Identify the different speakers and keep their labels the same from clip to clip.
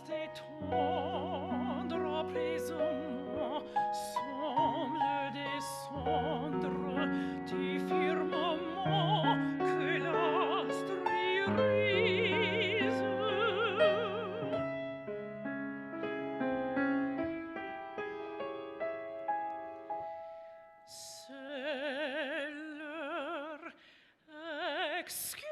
Speaker 1: et tendre apaisement semble descendre du firmament que l'astre irise. C'est leur excuse.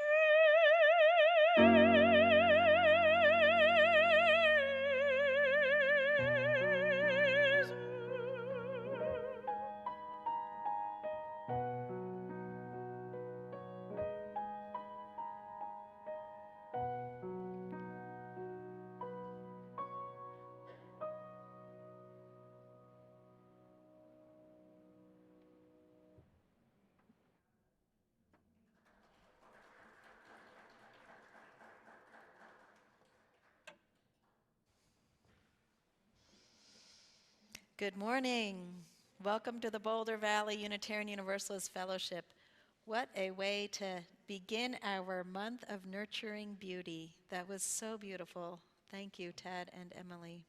Speaker 2: Good morning. Welcome to the Boulder Valley Unitarian Universalist Fellowship. What a way to begin our month of nurturing beauty. That was so beautiful. Thank you, Ted and Emily.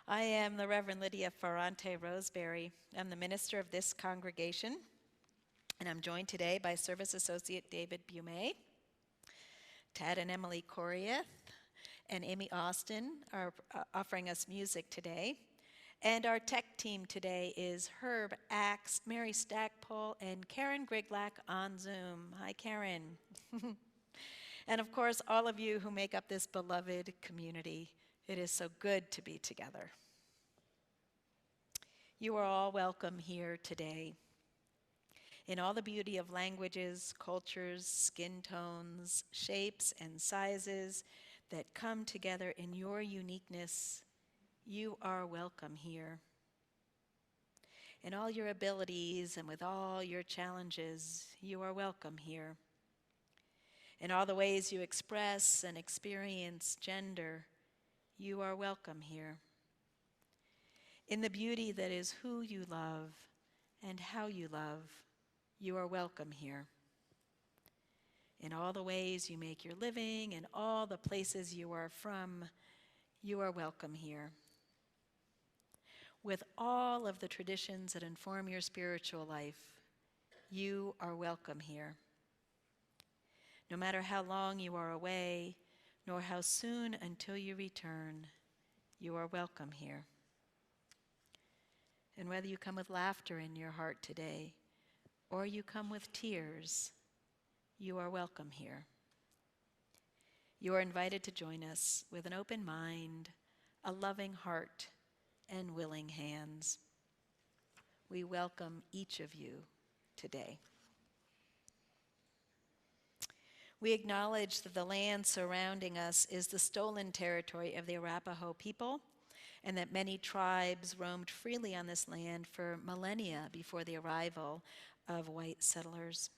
Speaker 2: I am the Reverend Lydia Ferrante Roseberry. I'm the minister of this congregation, and I'm joined today by Service Associate David Bumay. Ted and Emily Coriath and Amy Austin are offering us music today. And our tech team today is Herb Axe, Mary Stackpole, and Karen Griglack on Zoom. Hi, Karen. And of course, all of you who make up this beloved community. It is so good to be together. You are all welcome here today. In all the beauty of languages, cultures, skin tones, shapes, and sizes that come together in your uniqueness, you are welcome here. In all your abilities and with all your challenges, you are welcome here. In all the ways you express and experience gender, you are welcome here. In the beauty that is who you love and how you love, you are welcome here. In all the ways you make your living and all the places you are from, you are welcome here. With all of the traditions that inform your spiritual life, you are welcome here. No matter how long you are away, nor how soon until you return, you are welcome here. And whether you come with laughter in your heart today, or you come with tears, you are welcome here. You are invited to join us with an open mind, a loving heart, and willing hands. We welcome each of you today. We acknowledge that the land surrounding us is the stolen territory of the Arapaho people, and that many tribes roamed freely on this land for millennia before the arrival of white settlers.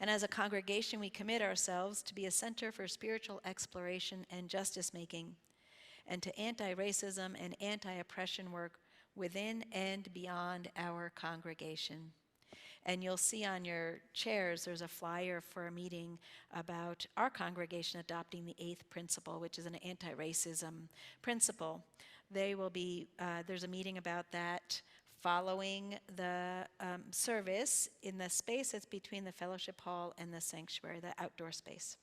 Speaker 2: And as a congregation, we commit ourselves to be a center for spiritual exploration and justice-making, and to anti-racism and anti-oppression work within and beyond our congregation. And you'll see on your chairs, there's a flyer for a meeting about our congregation adopting the 8th principle, which is an anti-racism principle. There's a meeting about that following the service in the space that's between the fellowship hall and the sanctuary, the outdoor space.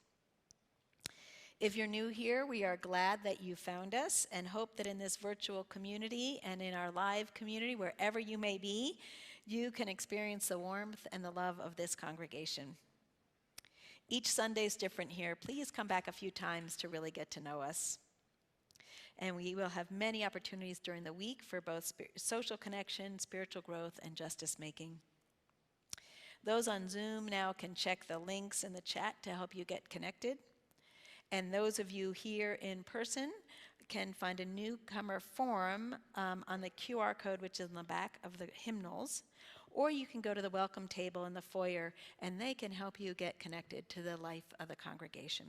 Speaker 2: If you're new here, we are glad that you found us and hope that in this virtual community and in our live community, wherever you may be, you can experience the warmth and the love of this congregation. Each Sunday is different here. Please come back a few times to really get to know us. And we will have many opportunities during the week for both social connection, spiritual growth, and justice making. Those on Zoom now can check the links in the chat to help you get connected. And those of you here in person can find a newcomer forum on the QR code, which is in the back of the hymnals, or you can go to the welcome table in the foyer, and they can help you get connected to the life of the congregation.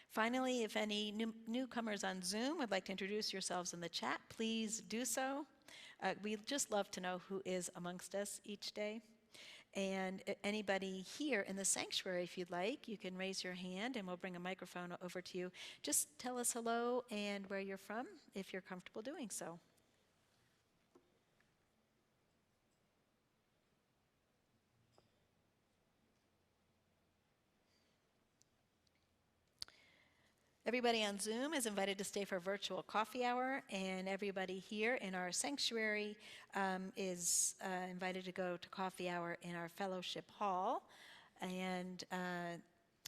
Speaker 2: Finally, if any newcomers on Zoom would like to introduce yourselves in the chat, please do so. We'd just love to know who is amongst us each day. And anybody here in the sanctuary, if you'd like, you can raise your hand and we'll bring a microphone over to you. Just tell us hello and where you're from if you're comfortable doing so. Everybody on Zoom is invited to stay for a virtual coffee hour, and everybody here in our sanctuary is invited to go to coffee hour in our fellowship hall. And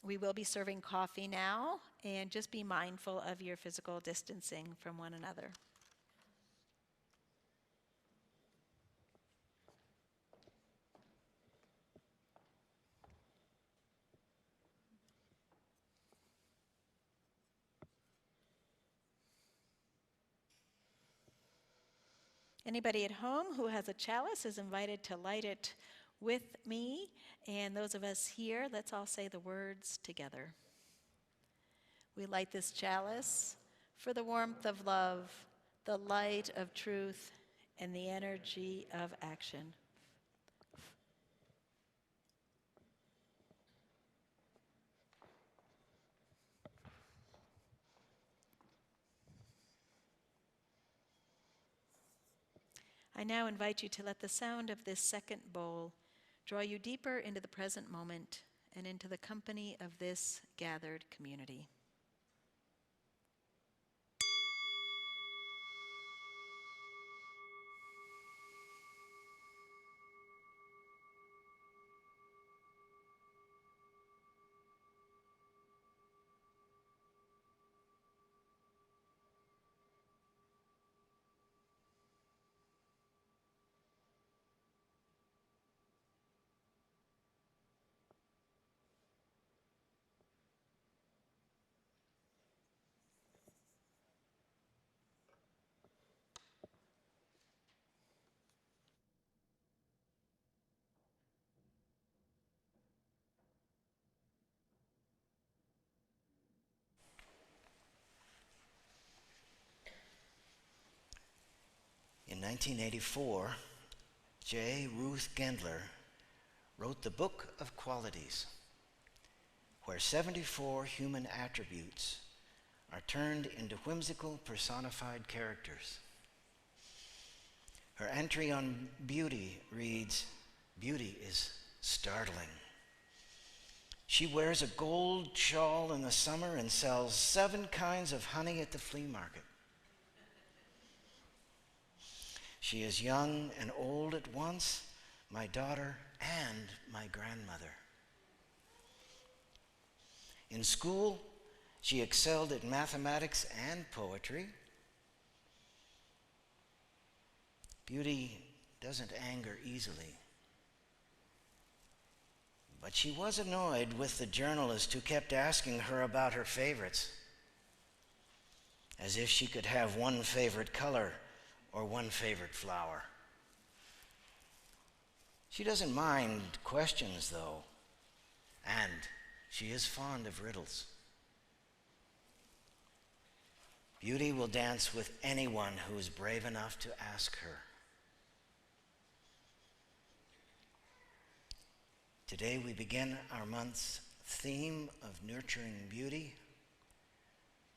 Speaker 2: we will be serving coffee now, and just be mindful of your physical distancing from one another. Anybody at home who has a chalice is invited to light it with me. And those of us here, let's all say the words together. We light this chalice for the warmth of love, the light of truth, and the energy of action. I now invite you to let the sound of this second bowl draw you deeper into the present moment and into the company of this gathered community.
Speaker 3: In 1984, J. Ruth Gendler wrote the Book of Qualities, where 74 human attributes are turned into whimsical personified characters. Her entry on beauty reads, "Beauty is startling. She wears a gold shawl in the summer and sells 7 kinds of honey at the flea market. She is young and old at once, my daughter and my grandmother. In school, she excelled at mathematics and poetry. Beauty doesn't anger easily. But she was annoyed with the journalist who kept asking her about her favorites, as if she could have one favorite color or one favorite flower. She doesn't mind questions, though, and she is fond of riddles. Beauty will dance with anyone who is brave enough to ask her. Today we begin our month's theme of nurturing beauty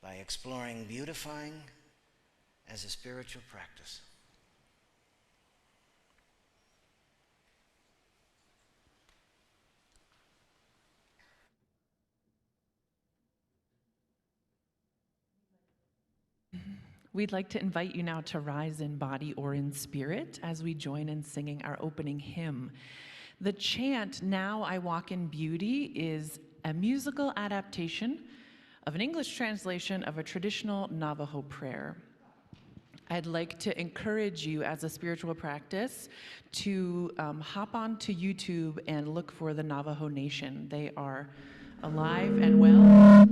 Speaker 3: by exploring beautifying as a spiritual practice.
Speaker 1: We'd like to invite you now to rise in body or in spirit as we join in singing our opening hymn. The chant, "Now I Walk in Beauty," is a musical adaptation of an English translation of a traditional Navajo prayer. I'd like to encourage you as a spiritual practice to hop onto YouTube and look for the Navajo Nation. They are alive and well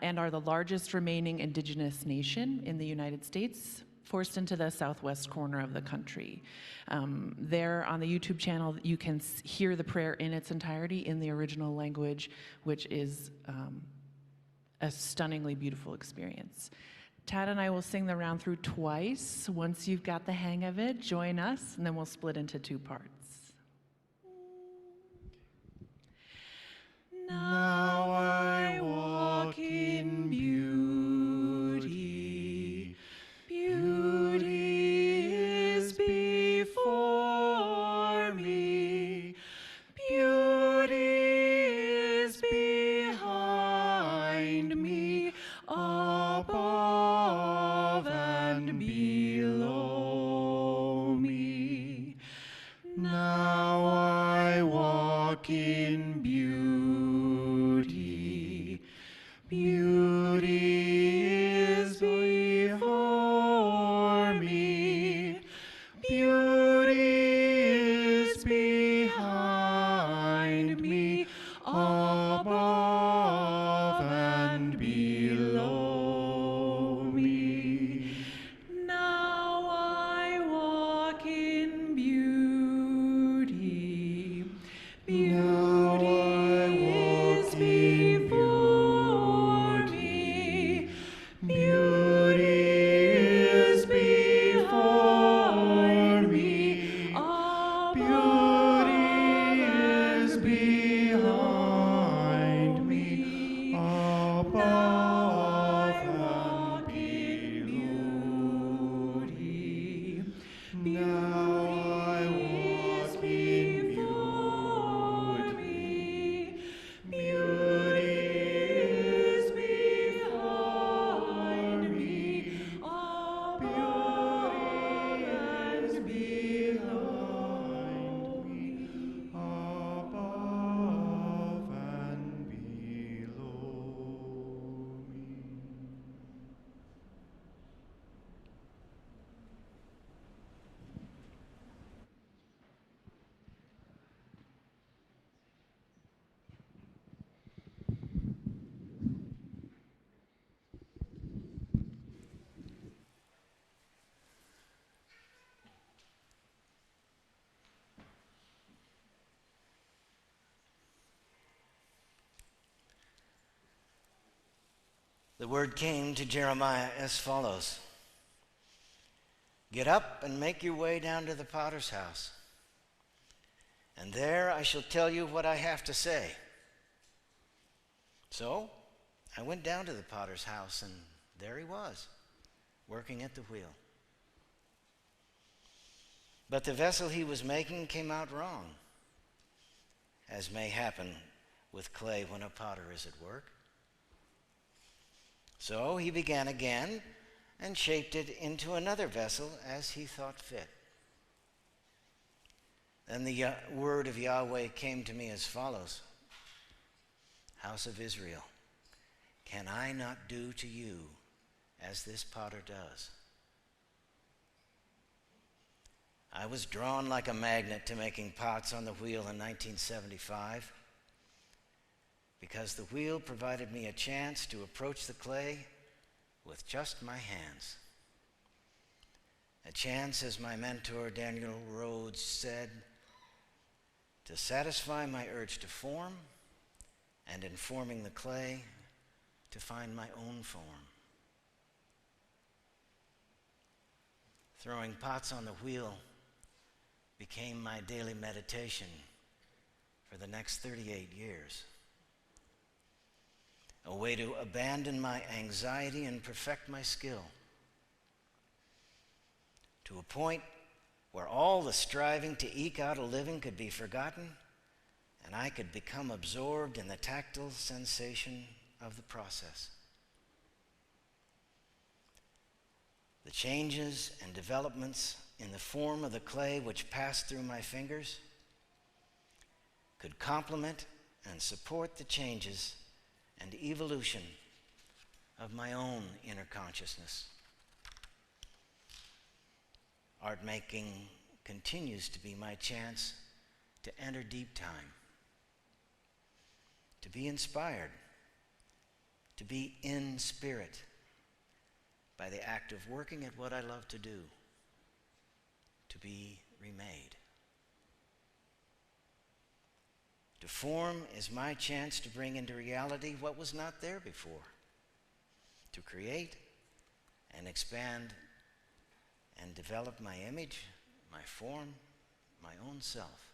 Speaker 1: and are the largest remaining indigenous nation in the United States, forced into the southwest corner of the country. There on the YouTube channel, you can hear the prayer in its entirety in the original language, which is a stunningly beautiful experience. Tad and I will sing the round through twice. Once you've got the hang of it, join us, and then we'll split into 2 parts. Now I walk in beauty. Beauty is before me. Beauty is behind me, above and below me. Now I walk in beauty. Beauty is before me. Beauty is behind me, above and below me. Now I walk in beauty. Beauty is before me. Beauty is before me. Beauty is behind me. Above and below me. Now I walk in beauty. Beauty is behind me. Beauty is behind me. Above and below me.
Speaker 3: The word came to Jeremiah as follows: Get up and make your way down to the potter's house, and there I shall tell you what I have to say. So I went down to the potter's house, and there he was, working at the wheel. But the vessel he was making came out wrong, as may happen with clay when a potter is at work. So he began again and shaped it into another vessel as he thought fit. Then the word of Yahweh came to me as follows: House of Israel, can I not do to you as this potter does? I was drawn like a magnet to making pots on the wheel in 1975 because the wheel provided me a chance to approach the clay with just my hands. A chance, as my mentor Daniel Rhodes said, to satisfy my urge to form, and in forming the clay, to find my own form. Throwing pots on the wheel became my daily meditation for the next 38 years. A way to abandon my anxiety and perfect my skill. To a point where all the striving to eke out a living could be forgotten, and I could become absorbed in the tactile sensation of the process. The changes and developments in the form of the clay which passed through my fingers could complement and support the changes and evolution of my own inner consciousness. Art making continues to be my chance to enter deep time, to be inspired, to be in spirit by the act of working at what I love to do, to be remade. To form is my chance to bring into reality what was not there before. To create and expand and develop my image, my form, my own self.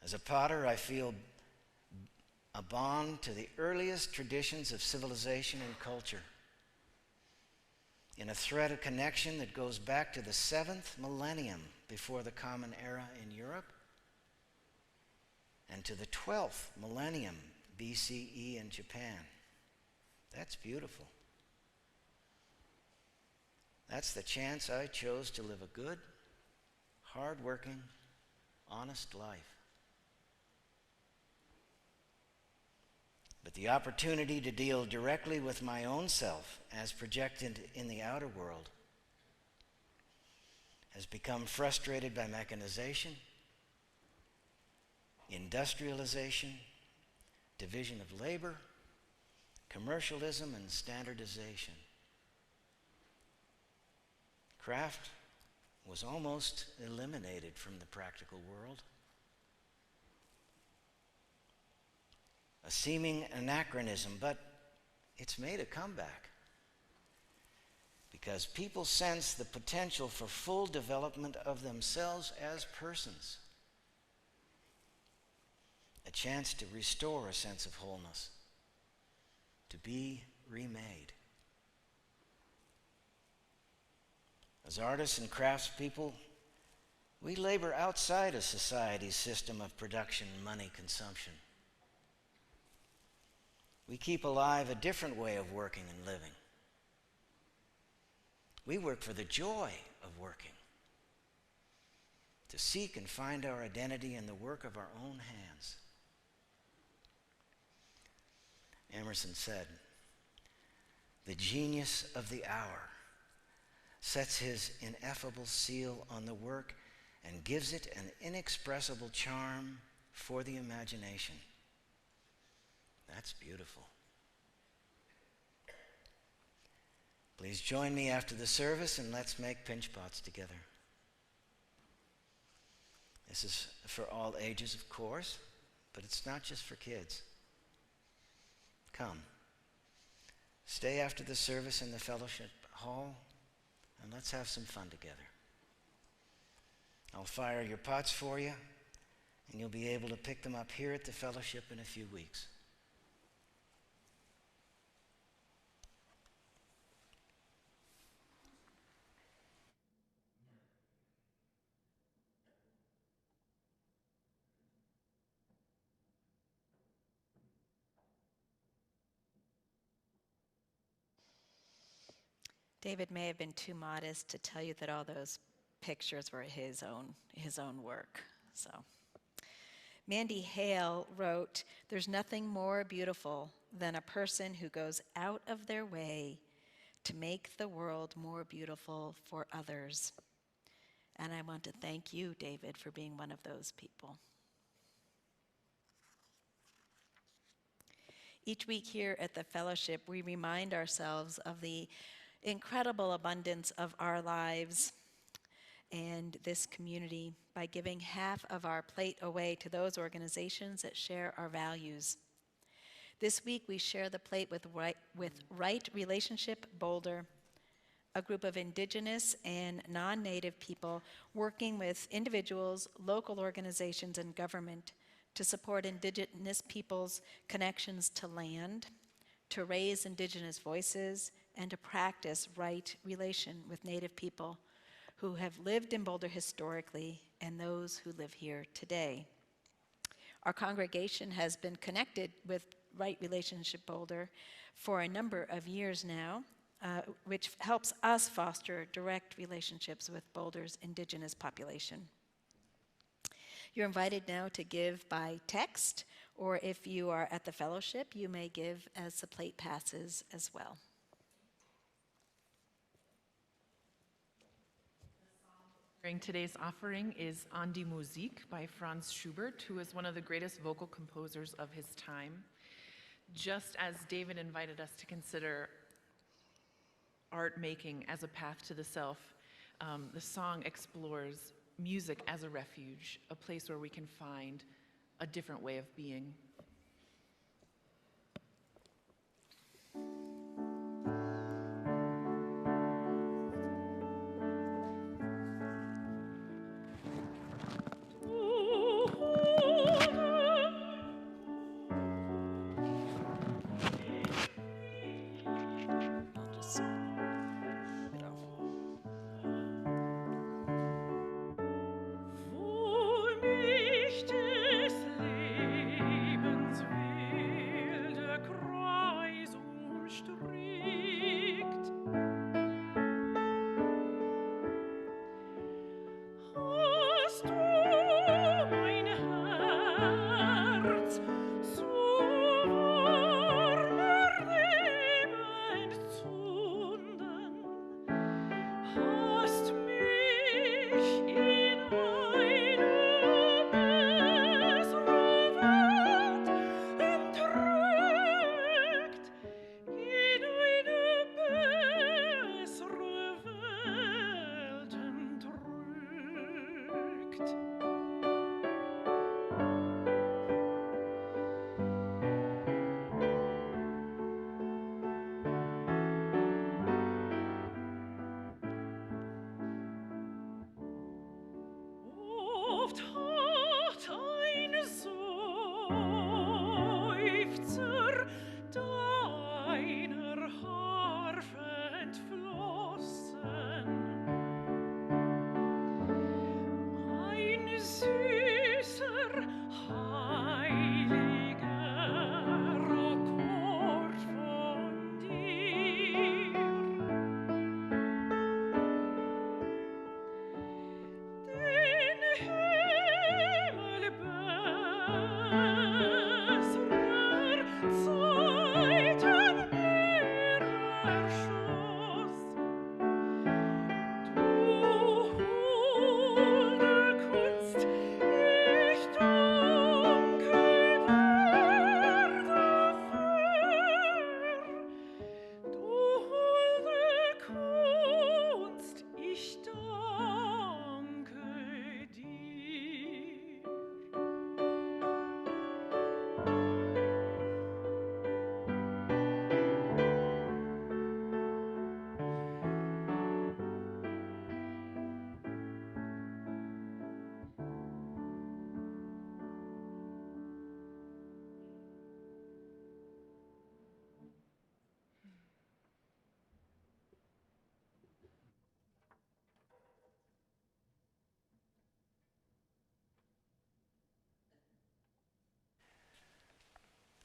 Speaker 3: As a potter, I feel a bond to the earliest traditions of civilization and culture, in a thread of connection that goes back to the 7th millennium before the Common Era in Europe and to the 12th millennium BCE in Japan. That's beautiful. That's the chance I chose to live a good, hard-working, honest life. But the opportunity to deal directly with my own self as projected in the outer world has become frustrated by mechanization, industrialization, division of labor, commercialism, and standardization. Craft was almost eliminated from the practical world. A seeming anachronism, but it's made a comeback because people sense the potential for full development of themselves as persons, a chance to restore a sense of wholeness, to be remade. As artists and craftspeople, we labor outside of society's system of production and money consumption. We keep alive a different way of working and living. We work for the joy of working, to seek and find our identity in the work of our own hands. Emerson said, "The genius of the hour sets his ineffable seal on the work and gives it an inexpressible charm for the imagination." That's beautiful. Please join me after the service and let's make pinch pots together. This is for all ages, of course, but it's not just for kids. Come. Stay after the service in the fellowship hall and let's have some fun together. I'll fire your pots for you and you'll be able to pick them up here at the fellowship in a few weeks.
Speaker 2: David may have been too modest to tell you that all those pictures were his own work. So, Mandy Hale wrote, "There's nothing more beautiful than a person who goes out of their way to make the world more beautiful for others." And I want to thank you, David, for being one of those people. Each week here at the fellowship, we remind ourselves of the incredible abundance of our lives and this community by giving half of our plate away to those organizations that share our values. This week we share the plate with Right Relationship Boulder, a group of indigenous and non-native people working with individuals, local organizations, and government to support indigenous people's connections to land, to raise indigenous voices, and to practice right relation with Native people who have lived in Boulder historically and those who live here today. Our congregation has been connected with Right Relationship Boulder for a number of years now, which helps us foster direct relationships with Boulder's indigenous population. You're invited now to give by text, or if you are at the fellowship, you may give as the plate passes as well.
Speaker 1: During today's offering is An die Musik by Franz Schubert, who is one of the greatest vocal composers of his time. Just as David invited us to consider art making as a path to the self, the song explores music as a refuge, a place where we can find a different way of being.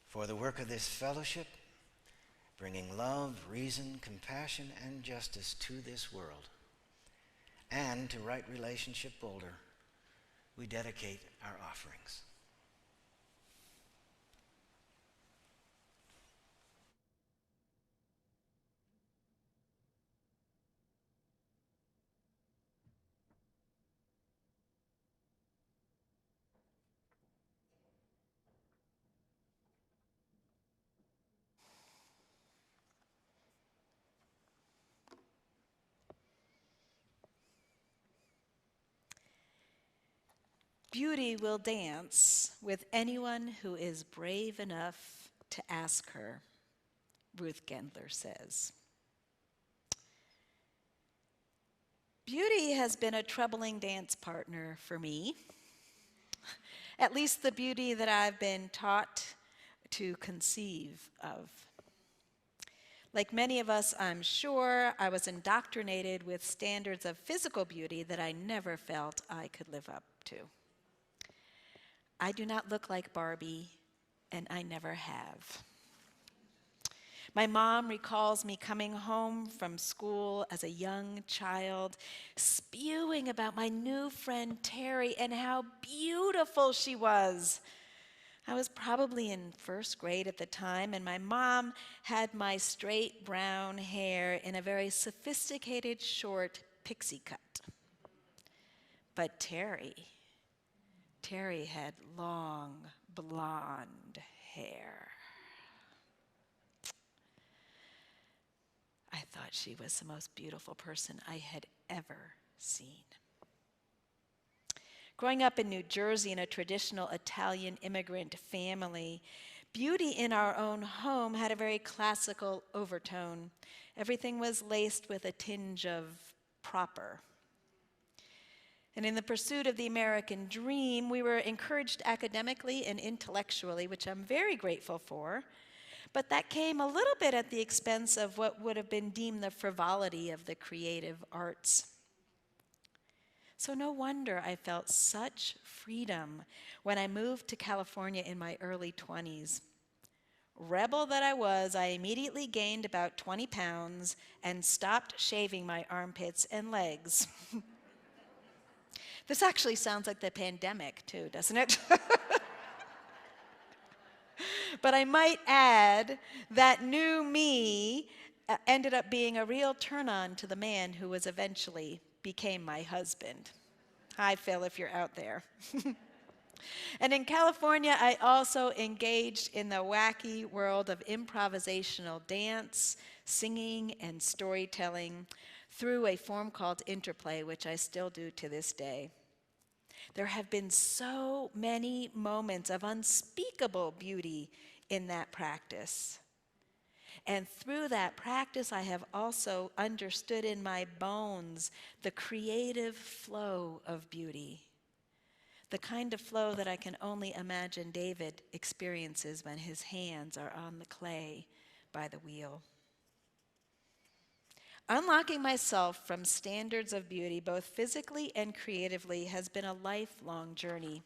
Speaker 3: For the work of this fellowship, bringing love, reason, compassion, and justice to this world, and to right relationship bolder, we dedicate our offerings.
Speaker 2: Beauty will dance with anyone who is brave enough to ask her, Ruth Gendler says. Beauty has been a troubling dance partner for me, at least the beauty that I've been taught to conceive of. Like many of us, I'm sure, I was indoctrinated with standards of physical beauty that I never felt I could live up to. I do not look like Barbie, and I never have. My mom recalls me coming home from school as a young child, spewing about my new friend Terry and how beautiful she was. I was probably in first grade at the time, and my mom had my straight brown hair in a very sophisticated short pixie cut. But Terry had long blonde hair. I thought she was the most beautiful person I had ever seen. Growing up in New Jersey in a traditional Italian immigrant family, beauty in our own home had a very classical overtone. Everything was laced with a tinge of proper. And in the pursuit of the American dream, we were encouraged academically and intellectually, which I'm very grateful for. But that came a little bit at the expense of what would have been deemed the frivolity of the creative arts. So no wonder I felt such freedom when I moved to California in my early 20s. Rebel that I was, I immediately gained about 20 pounds and stopped shaving my armpits and legs. This actually sounds like the pandemic too, doesn't it? But I might add that new me ended up being a real turn-on to the man who was eventually became my husband. Hi, Phil, if you're out there. And in California, I also engaged in the wacky world of improvisational dance, singing, and storytelling through a form called interplay, which I still do to this day. There have been so many moments of unspeakable beauty in that practice. And through that practice, I have also understood in my bones the creative flow of beauty, the kind of flow that I can only imagine David experiences when his hands are on the clay by the wheel. Unlocking myself from standards of beauty, both physically and creatively, has been a lifelong journey.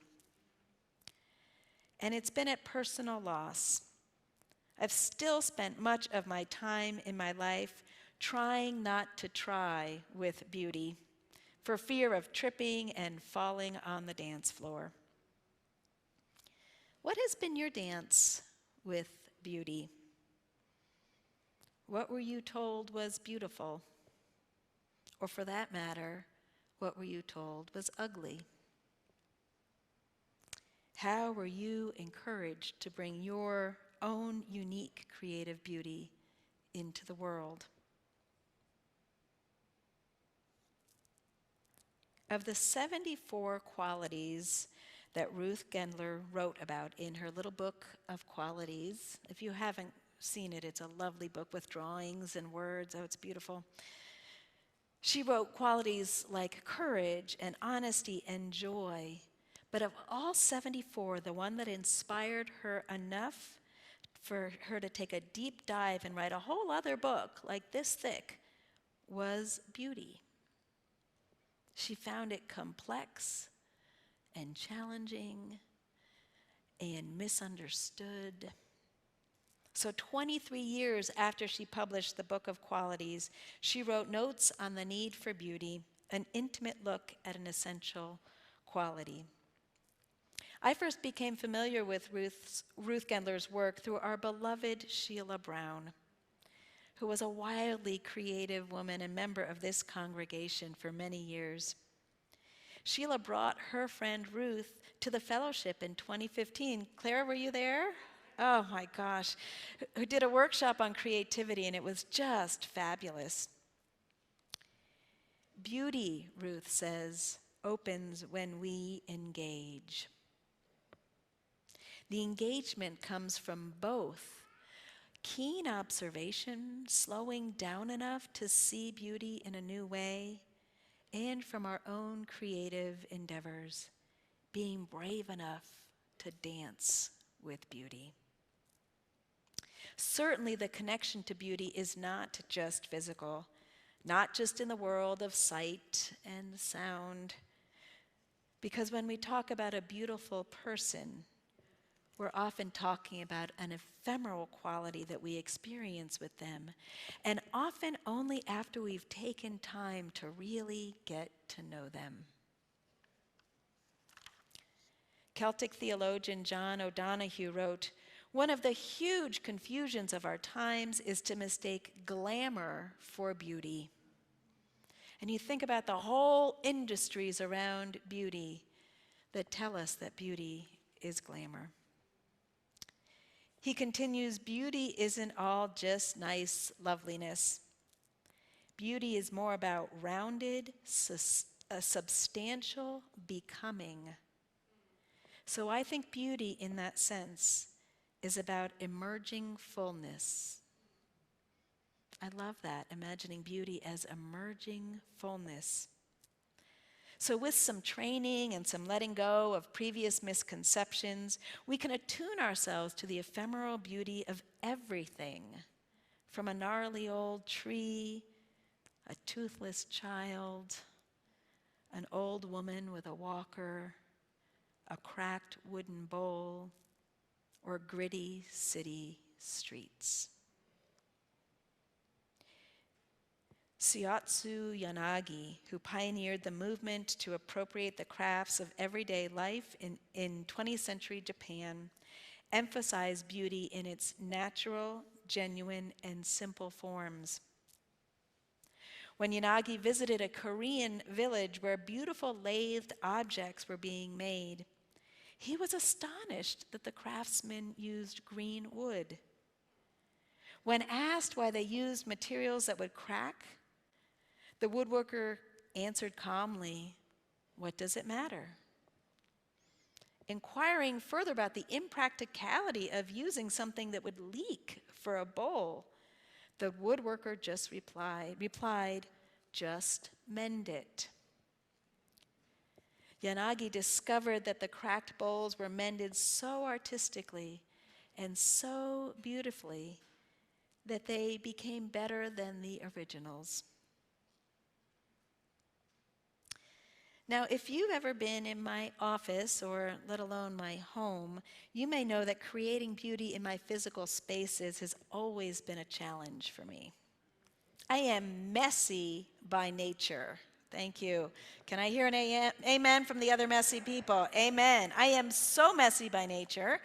Speaker 2: And it's been at personal loss. I've still spent much of my time in my life trying not to try with beauty for fear of tripping and falling on the dance floor. What has been your dance with beauty? What were you told was beautiful? Or for that matter, what were you told was ugly? How were you encouraged to bring your own unique creative beauty into the world? Of the 74 qualities that Ruth Gendler wrote about in her little book of qualities, if you haven't seen it, it's a lovely book with drawings and words. Oh, it's beautiful. She wrote qualities like courage and honesty and joy. But of all 74, the one that inspired her enough for her to take a deep dive and write a whole other book like this thick was beauty. She found it complex and challenging and misunderstood. So 23 years after she published the Book of Qualities, she wrote Notes on the Need for Beauty, an intimate look at an essential quality. I first became familiar with Ruth Gendler's work through our beloved Sheila Brown, who was a wildly creative woman and member of this congregation for many years. Sheila brought her friend Ruth to the fellowship in 2015. Claire, were you there? Oh my gosh. Who did a workshop on creativity, and it was just fabulous. Beauty, Ruth says, opens when we engage. The engagement comes from both keen observation, slowing down enough to see beauty in a new way, and from our own creative endeavors, being brave enough to dance with beauty. Certainly, the connection to beauty is not just physical, not just in the world of sight and sound, because when we talk about a beautiful person, we're often talking about an ephemeral quality that we experience with them, and often only after we've taken time to really get to know them. Celtic theologian John O'Donohue wrote, "One of the huge confusions of our times is to mistake glamour for beauty." And you think about the whole industries around beauty that tell us that beauty is glamour. He continues, beauty isn't all just nice loveliness. Beauty is more about rounded, substantial becoming. So I think beauty in that sense is about emerging fullness. I love that, imagining beauty as emerging fullness. So with some training and some letting go of previous misconceptions, we can attune ourselves to the ephemeral beauty of everything, from a gnarly old tree, a toothless child, an old woman with a walker, a cracked wooden bowl, or gritty city streets. Shiatsu Yanagi, who pioneered the movement to appropriate the crafts of everyday life in 20th century Japan, emphasized beauty in its natural, genuine, and simple forms. When Yanagi visited a Korean village where beautiful lathed objects were being made, he was astonished that the craftsmen used green wood. When asked why they used materials that would crack, the woodworker answered calmly, "What does it matter?" Inquiring further about the impracticality of using something that would leak for a bowl, the woodworker just replied, "Just mend it." Yanagi discovered that the cracked bowls were mended so artistically and so beautifully that they became better than the originals. Now, if you've ever been in my office, or let alone my home, you may know that creating beauty in my physical spaces has always been a challenge for me. I am messy by nature. Thank you. Can I hear an amen from the other messy people? Amen. I am so messy by nature,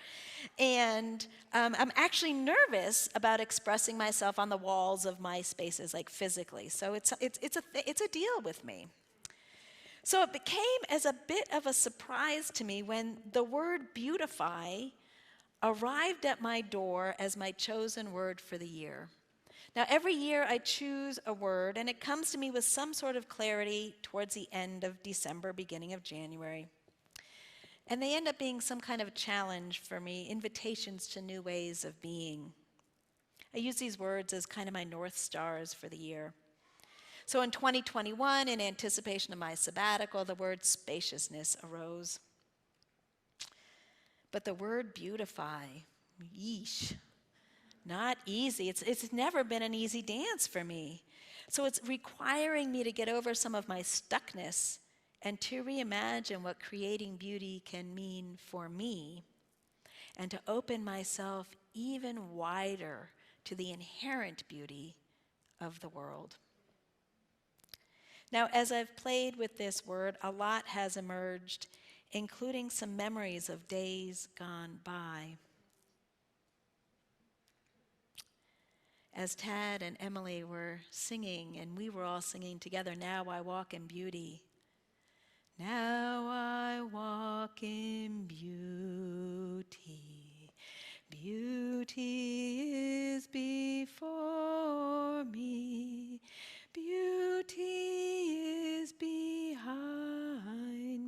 Speaker 2: and I'm actually nervous about expressing myself on the walls of my spaces, like physically. So it's a deal with me. So it became as a bit of a surprise to me when the word beautify arrived at my door as my chosen word for the year. Now, every year I choose a word, and it comes to me with some sort of clarity towards the end of December, beginning of January. And they end up being some kind of challenge for me, invitations to new ways of being. I use these words as kind of my North Stars for the year. So in 2021, in anticipation of my sabbatical, the word spaciousness arose. But the word beautify, yeesh. Not easy. It's never been an easy dance for me. So it's requiring me to get over some of my stuckness and to reimagine what creating beauty can mean for me, and to open myself even wider to the inherent beauty of the world. Now, as I've played with this word, a lot has emerged, including some memories of days gone by. As Tad and Emily were singing, and we were all singing together, Now I Walk in Beauty. Now I walk in beauty. Beauty is before me. Beauty is behind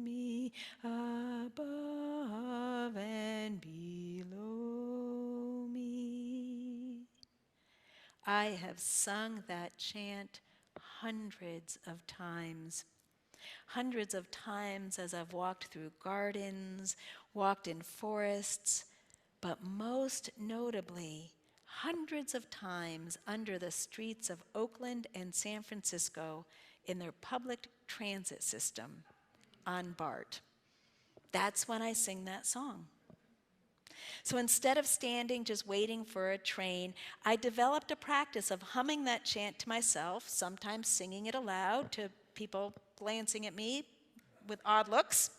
Speaker 2: me, above and below me. I have sung that chant hundreds of times as I've walked through gardens, walked in forests, but most notably, hundreds of times under the streets of Oakland and San Francisco in their public transit system on BART. That's when I sing that song. So instead of standing just waiting for a train, I developed a practice of humming that chant to myself, sometimes singing it aloud to people glancing at me with odd looks.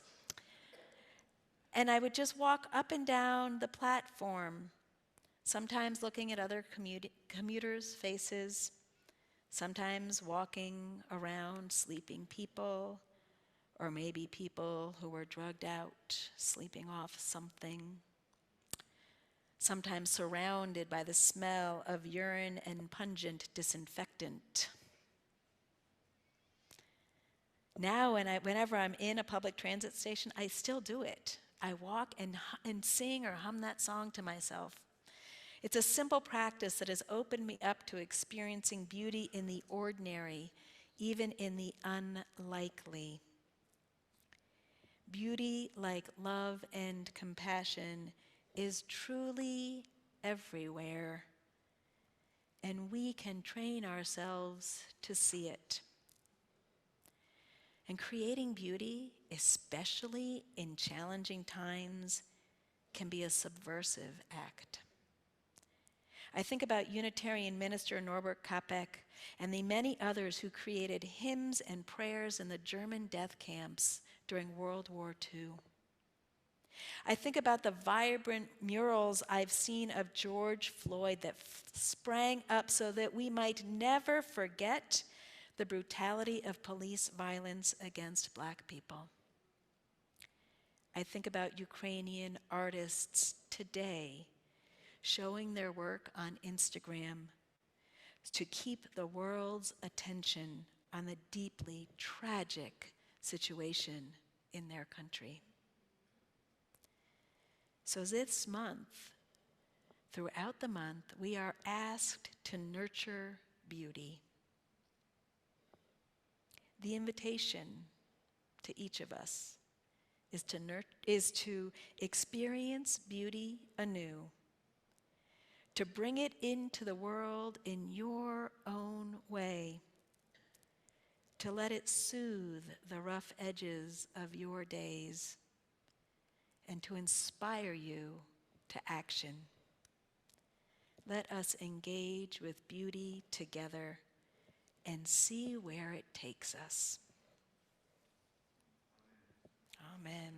Speaker 2: And I would just walk up and down the platform, sometimes looking at other commuters' faces, sometimes walking around sleeping people, or maybe people who were drugged out, sleeping off something. Sometimes surrounded by the smell of urine and pungent disinfectant. Now, whenever I'm in a public transit station, I still do it. I walk and sing or hum that song to myself. It's a simple practice that has opened me up to experiencing beauty in the ordinary, even in the unlikely. Beauty, like love and compassion, is truly everywhere, and we can train ourselves to see it. And creating beauty, especially in challenging times, can be a subversive act. I think about Unitarian minister Norbert Kappek and the many others who created hymns and prayers in the German death camps during World War II. I think about the vibrant murals I've seen of George Floyd that sprang up so that we might never forget the brutality of police violence against Black people. I think about Ukrainian artists today showing their work on Instagram to keep the world's attention on the deeply tragic situation in their country. So this month, throughout the month, we are asked to nurture beauty. The invitation to each of us is to experience beauty anew, to bring it into the world in your own way, to let it soothe the rough edges of your days, and to inspire you to action. Let us engage with beauty together and see where it takes us. Amen.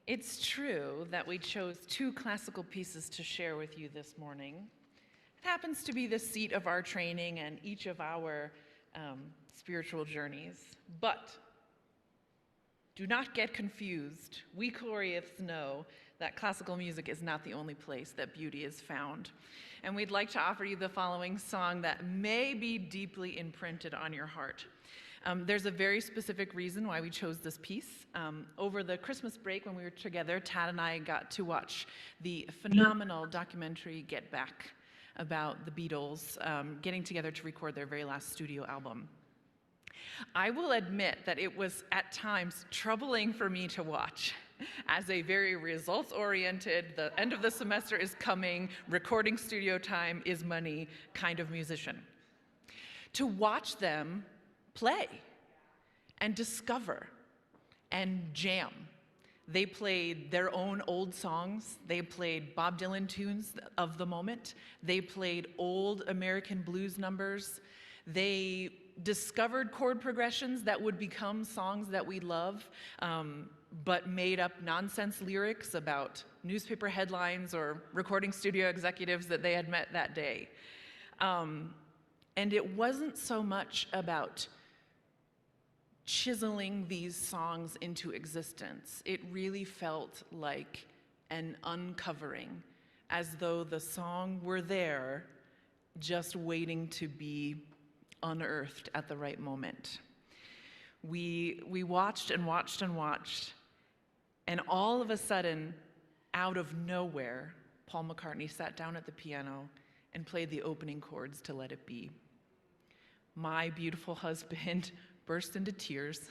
Speaker 1: It's true that we chose two classical pieces to share with you this morning. It happens to be the seat of our training and each of our spiritual journeys. But do not get confused. We choreists know that classical music is not the only place that beauty is found. And we'd like to offer you the following song that may be deeply imprinted on your heart. There's a very specific reason why we chose this piece. Over the Christmas break when we were together, Tad and I got to watch the phenomenal documentary Get Back about the Beatles getting together to record their very last studio album. I will admit that it was at times troubling for me to watch as a very results-oriented, the end of the semester is coming, recording studio time is money kind of musician. To watch them play and discover and jam. They played their own old songs. They played Bob Dylan tunes of the moment. They played old American blues numbers. They discovered chord progressions that would become songs that we love, but made up nonsense lyrics about newspaper headlines or recording studio executives that they had met that day. And it wasn't so much about chiseling these songs into existence. It really felt like an uncovering, as though the song were there, just waiting to be unearthed at the right moment. We watched and watched and watched, and all of a sudden, out of nowhere, Paul McCartney sat down at the piano and played the opening chords to Let It Be. My beautiful husband burst into tears,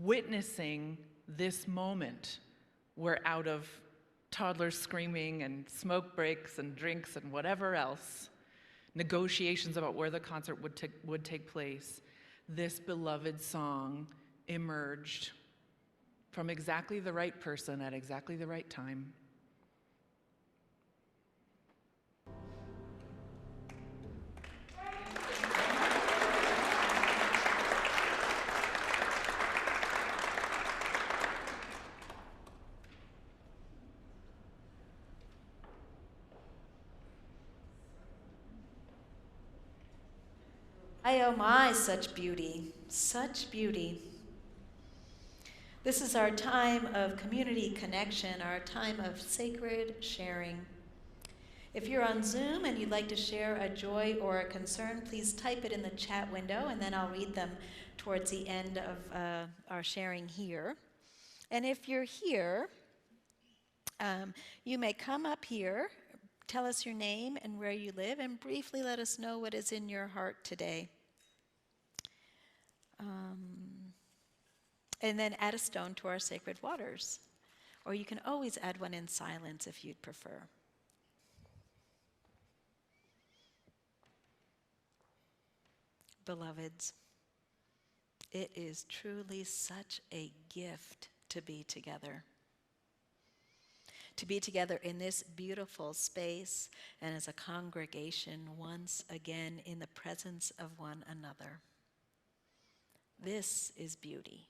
Speaker 1: witnessing this moment where out of toddlers screaming and smoke breaks and drinks and whatever else, negotiations about where the concert would take place, this beloved song emerged from exactly the right person at exactly the right time.
Speaker 2: Oh my, such beauty, such beauty. This is our time of community connection, our time of sacred sharing. If you're on Zoom and you'd like to share a joy or a concern, please type it in the chat window, and then I'll read them towards the end of our sharing here. And if you're here, you may come up here, tell us your name and where you live, and briefly let us know what is in your heart today. And then add a stone to our sacred waters. Or you can always add one in silence if you'd prefer. Beloveds, it is truly such a gift to be together. To be together in this beautiful space and as a congregation once again in the presence of one another. This is beauty.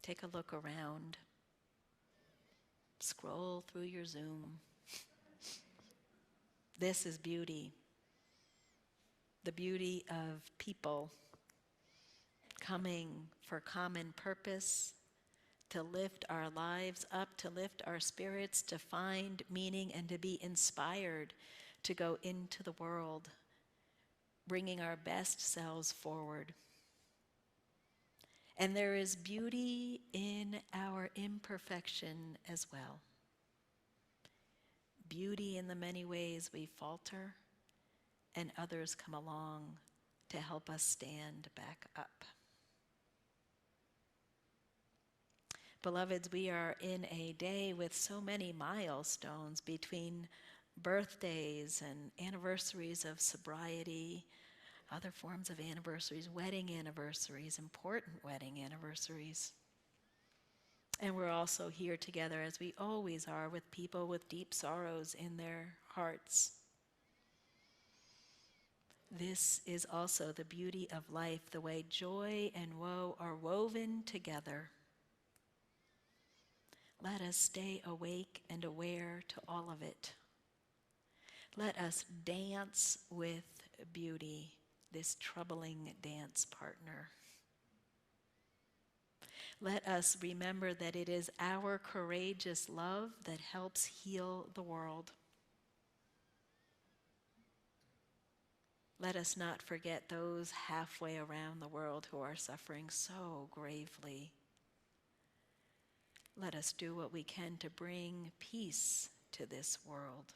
Speaker 2: Take a look around. Scroll through your Zoom. This is beauty. The beauty of people coming for common purpose, to lift our lives up, to lift our spirits, to find meaning and to be inspired to go into the world, bringing our best selves forward. And there is beauty in our imperfection as well. Beauty in the many ways we falter and others come along to help us stand back up. Beloveds, we are in a day with so many milestones between birthdays and anniversaries of sobriety, other forms of anniversaries, wedding anniversaries, important wedding anniversaries. And we're also here together, as we always are, with people with deep sorrows in their hearts. This is also the beauty of life, the way joy and woe are woven together. Let us stay awake and aware to all of it. Let us dance with beauty, this troubling dance partner. Let us remember that it is our courageous love that helps heal the world. Let us not forget those halfway around the world who are suffering so gravely. Let us do what we can to bring peace to this world.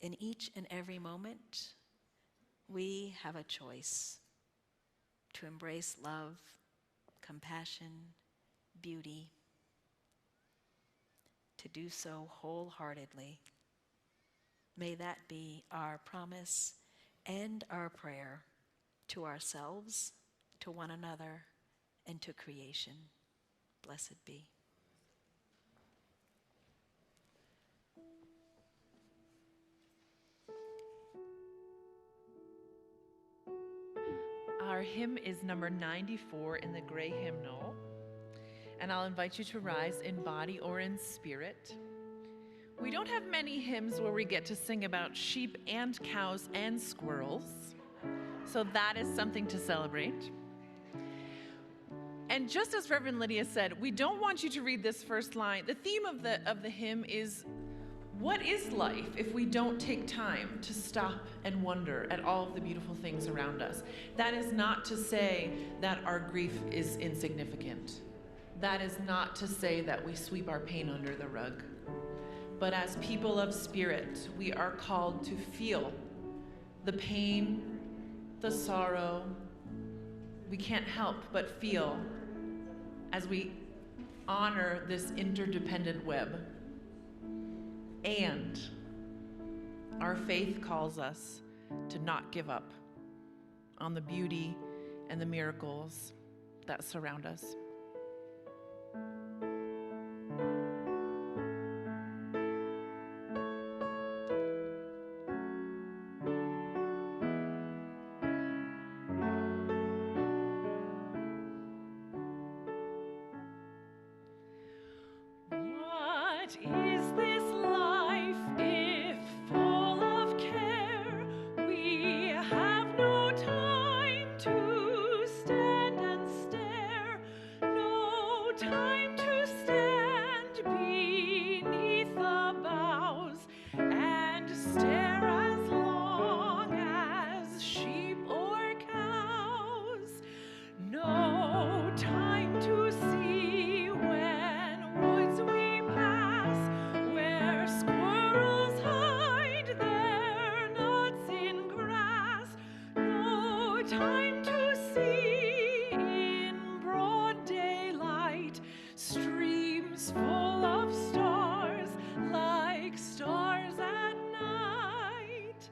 Speaker 2: In each and every moment, we have a choice to embrace love, compassion, beauty, to do so wholeheartedly. May that be our promise and our prayer to ourselves, to one another, and to creation. Blessed be.
Speaker 1: Our hymn is number 94 in the Grey Hymnal, and I'll invite you to rise in body or in spirit. We don't have many hymns where we get to sing about sheep and cows and squirrels, so that is something to celebrate. And just as Reverend Lydia said, we don't want you to read this first line. The theme of the hymn is, what is life if we don't take time to stop and wonder at all of the beautiful things around us? That is not to say that our grief is insignificant. That is not to say that we sweep our pain under the rug. But as people of spirit, we are called to feel the pain, the sorrow. We can't help but feel as we honor this interdependent web. And our faith calls us to not give up on the beauty and the miracles that surround us. What is this life if full of care? We have no time to stand and stare, no time to stand beneath the boughs and stare as long as sheep or cows, no time to see when woods we pass, where squirrels hide their nuts in grass, no time to see in broad daylight streams full of stars like stars at night,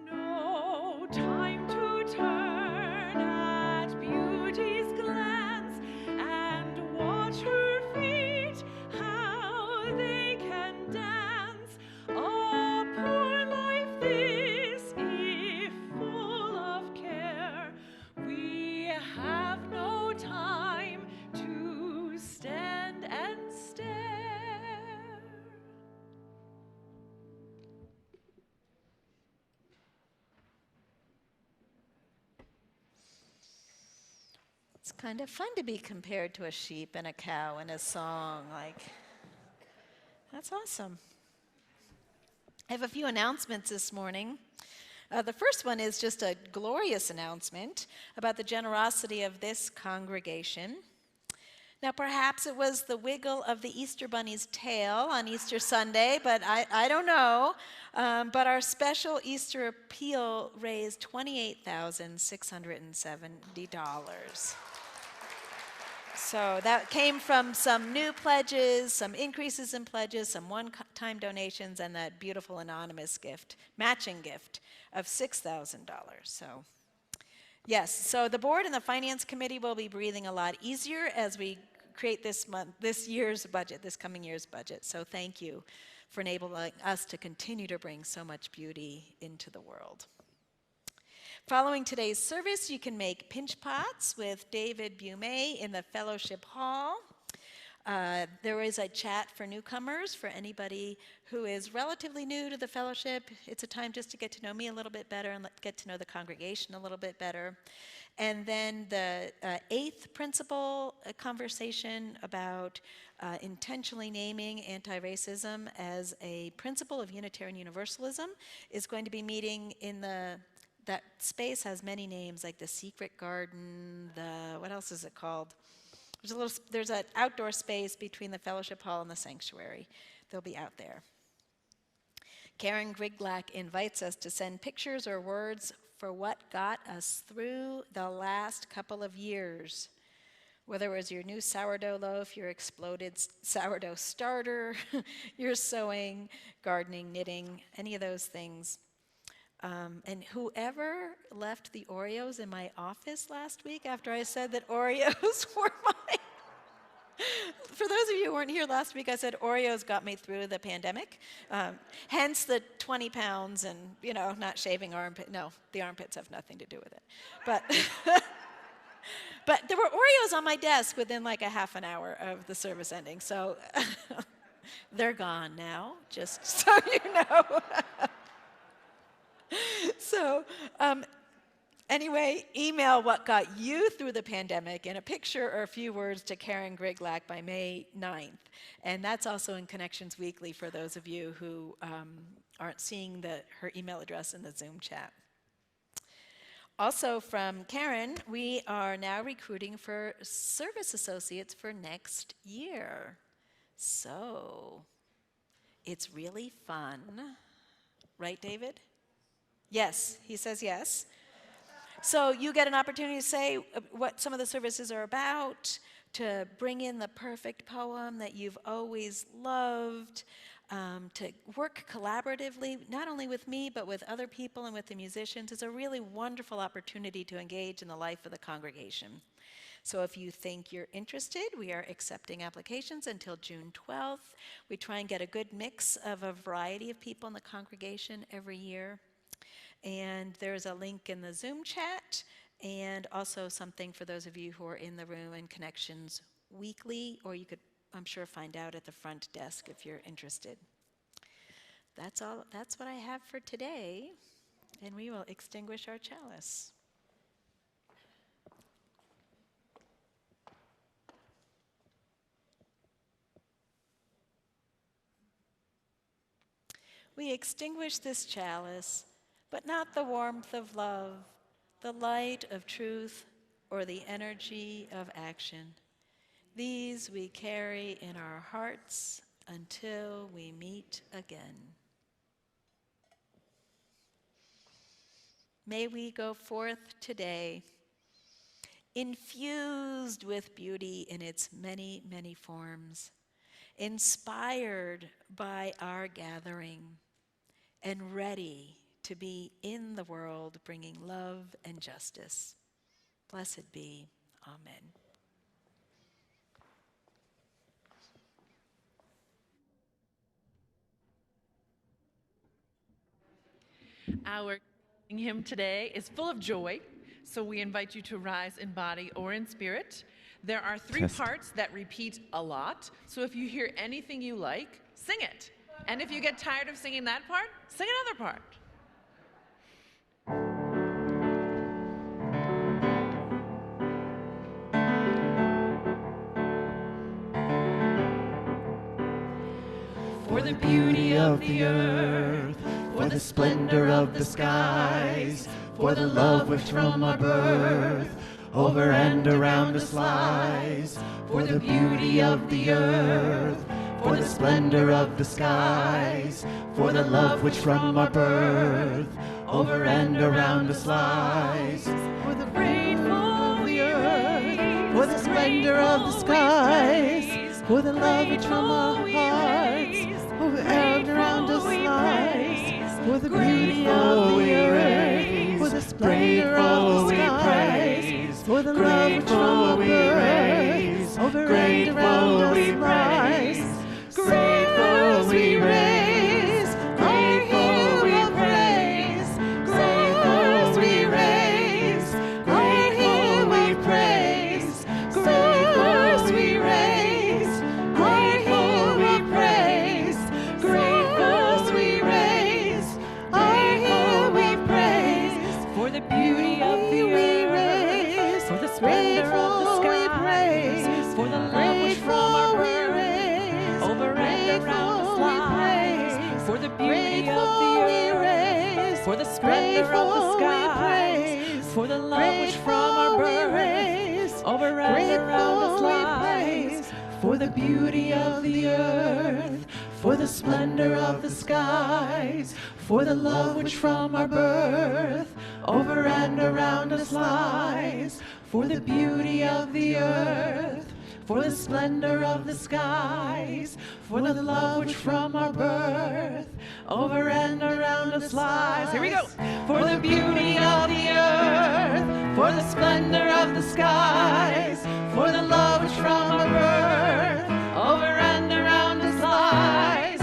Speaker 1: no time to turn at beauty's glance and watch her feet, how they can dance. A poor life this, if full of care. We have no time to stand and stare.
Speaker 2: It's kind of fun to be compared to a sheep and a cow in a song. That's awesome. I have a few announcements this morning. The first one is just a glorious announcement about the generosity of this congregation. Now, perhaps it was the wiggle of the Easter Bunny's tail on Easter Sunday, but I don't know. But our special Easter appeal raised $28,670. So that came from some new pledges, some increases in pledges, some one-time donations, and that beautiful anonymous gift, matching gift of $6,000. So Yes, so the board and the finance committee will be breathing a lot easier as we create this coming year's budget. So thank you for enabling us to continue to bring so much beauty into the world. Following today's service, you can make pinch pots with David Bumay in the fellowship hall. There is a chat for newcomers, for anybody who is relatively new to the fellowship. It's a time just to get to know me a little bit better and get to know the congregation a little bit better. And then the eighth principle conversation about intentionally naming anti-racism as a principle of Unitarian Universalism is going to be meeting in that space has many names, like the Secret Garden, what else is it called? There's an outdoor space between the fellowship hall and the sanctuary. They'll be out there. Karen Griglak invites us to send pictures or words for what got us through the last couple of years. Whether it was your new sourdough loaf, your exploded sourdough starter, your sewing, gardening, knitting, any of those things. And whoever left the Oreos in my office last week after I said that Oreos were mine. For those of you who weren't here last week, I said Oreos got me through the pandemic. Hence the 20 pounds and, not shaving armpits. No, the armpits have nothing to do with it. But, but there were Oreos on my desk within like a half an hour of the service ending. So they're gone now, just so you know. So anyway, email what got you through the pandemic in a picture or a few words to Karen Griglak by May 9th. And that's also in Connections Weekly for those of you who aren't seeing her email address in the Zoom chat. Also from Karen, we are now recruiting for service associates for next year. So it's really fun. Right, David? Yes, he says yes. So you get an opportunity to say what some of the services are about, to bring in the perfect poem that you've always loved, to work collaboratively, not only with me, but with other people and with the musicians. It's a really wonderful opportunity to engage in the life of the congregation. So if you think you're interested, we are accepting applications until June 12th. We try and get a good mix of a variety of people in the congregation every year. And there's a link in the Zoom chat, and also something for those of you who are in the room in Connections Weekly, or you could, I'm sure, find out at the front desk if you're interested. That's all. That's what I have for today, and we will extinguish our chalice. We extinguish this chalice, but not the warmth of love, the light of truth, or the energy of action. These we carry in our hearts until we meet again. May we go forth today, infused with beauty in its many, many forms, inspired by our gathering, and ready to be in the world bringing love and justice. Blessed be. Amen.
Speaker 1: Our hymn today is full of joy, so we invite you to rise in body or in spirit. There are three parts that repeat a lot, so if you hear anything you like, sing it. And if you get tired of singing that part, sing another part. For the beauty of the earth, for the splendor of the skies, for the love which from our birth over and around us lies, for the beauty of the earth, for the splendor of the skies, for the love which from our birth over and around us lies, for the grateful of the earth, for the splendor of the skies, for the love which from our hearts over and around us lies, for the beauty of the earth, for the
Speaker 4: splendor of the skies, for the love which from above over and around us lies. Grateful we raise our hymn of praise. Grateful we raise our hymn of praise. Grateful we raise our hymn of praise. Grateful we raise our hymn of praise.
Speaker 1: For the beauty of the earth, for the splendor of the skies, for the love which from our birth over and around us lies. For the beauty of the earth, for the splendor of the skies, for the love which from our birth over and around us lies. For the beauty of the earth, for the splendor of the skies, for the love which from our birth over and around us lies. For the beauty of the earth, for the splendor of the skies, for the love which from our birth over and around us lies. Here we go. For the beauty of the earth, for the splendor of the skies, for the love which from our birth over and around us lies.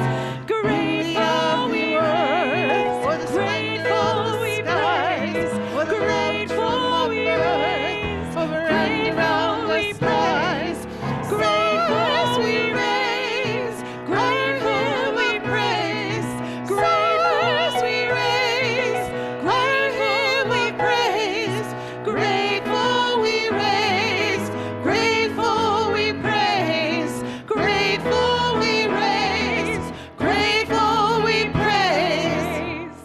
Speaker 1: Grateful we were,
Speaker 4: For the
Speaker 1: grateful we praise, grateful we raise,
Speaker 4: over and around us lies.
Speaker 1: grateful we raise, grateful we praise, grateful we raise, grateful we praise, grateful we raise, grateful we praise, grateful we raise, grateful we praise.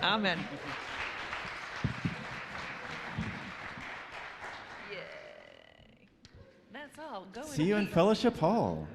Speaker 1: Amen. Yay. That's all. Go
Speaker 5: See you in Fellowship Hall.